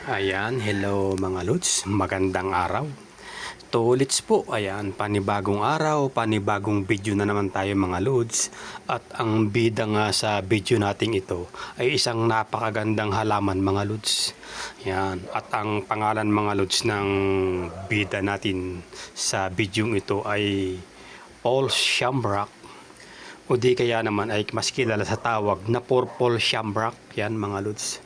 Ayan, hello mga lods, magandang araw. Tulits po, ayan, panibagong araw, panibagong video na naman tayo mga lods. At ang bida nga sa video nating ito ay isang napakagandang halaman mga lods. Ayan, at ang pangalan mga lods ng bida natin sa video ito ay Paul Shamrock. O di kaya naman ay mas kilala sa tawag na purple shamrock. Yan mga lods.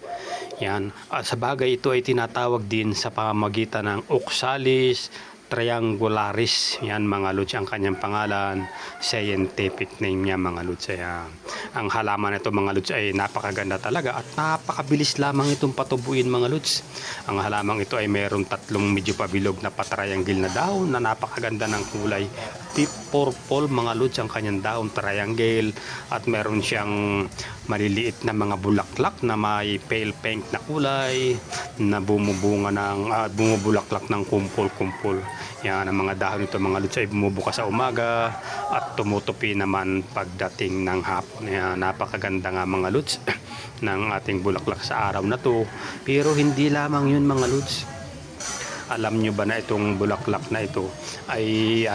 Yan. Sa bagay ito ay tinatawag din sa pamamagitan ng Oxalis triangularis. Yan mga lods ang kanyang pangalan. Scientific name niya mga lods. Ayan. Ang halaman nito mga lods ay napakaganda talaga at napakabilis lamang itong patubuin mga lods. Ang halamang ito ay mayroong tatlong medyo pabilog na patriangle na daon na napakaganda ng kulay. Deep purple mga lods ang kanyang daon, triangle, at meron siyang maliliit na mga bulaklak na may pale pink na kulay na bumubunga ng bumubulaklak ng kumpol-kumpol. Yan ang mga dahon nito mga lods ay bumubuka sa umaga at tumutupi naman pagdating ng hapon. Yan, napakaganda nga mga lods ng ating bulaklak sa araw na to. Pero hindi lamang yun mga lods. Alam nyo ba na itong bulaklak na ito ay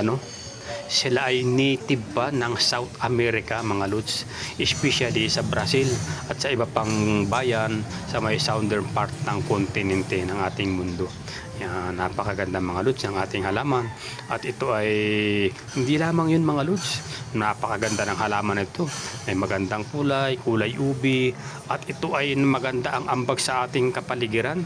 sila ay native pa ng South America mga lods, especially sa Brazil at sa iba pang bayan sa may southern part ng kontinente ng ating mundo. Yan, napakaganda mga lods ng ating halaman at ito ay hindi lamang yun mga lods, napakaganda ng halaman ito, may magandang kulay ubi at ito ay maganda ang ambag sa ating kapaligiran.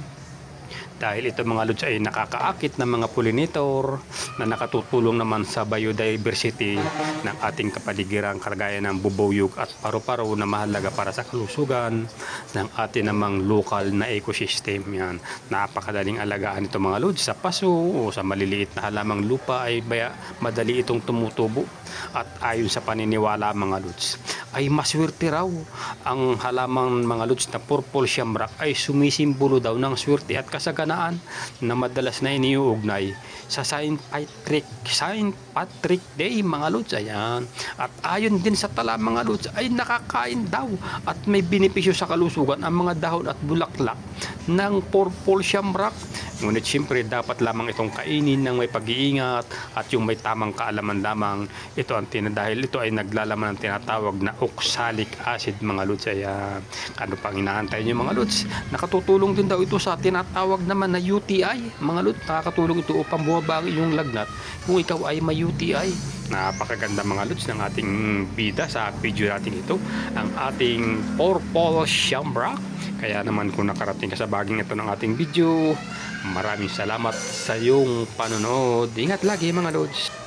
Dahil ito mga lods ay nakakaakit ng mga pollinator na nakatutulong naman sa biodiversity ng ating kapaligiran kagaya ng bubuyog at paru-paro na mahalaga para sa kalusugan ng ating namang local na ecosystem. Yan. Napakadaling alagaan ito mga lods sa paso o sa maliliit na halamang lupa ay madali itong tumutubo at ayon sa paniniwala mga lods ay maswerte raw ang halamang mga lods na purple shamrock ay sumisimbolo daw ng swerte at kasaganaan na madalas na iniuugnay sa Saint Patrick Day mga lods. Ayan. At ayon din sa tala mga lods ay nakakain daw at may benepisyo sa kalusugan ang mga dahon at bulaklak ng purple shamrock. Ngunit siyempre dapat lamang itong kainin ng may pag-iingat at yung may tamang kaalaman lamang. Ito ang dahil ito ay naglalaman ng tinatawag na oxalic acid mga lods. Ayan. Ano pang inaantay nyo mga lods? Nakatutulong din daw ito sa tinatawag naman na UTI mga lods. Nakakatulong ito upang bumabawi yung lagnat kung ikaw ay may UTI. Napakaganda mga lods ng ating bida sa video natin ito, ang ating purple shamrock. Kaya naman kung nakarating ka sa baging ito ng ating video, maraming salamat sa iyong panonood. Ingat lagi mga lods.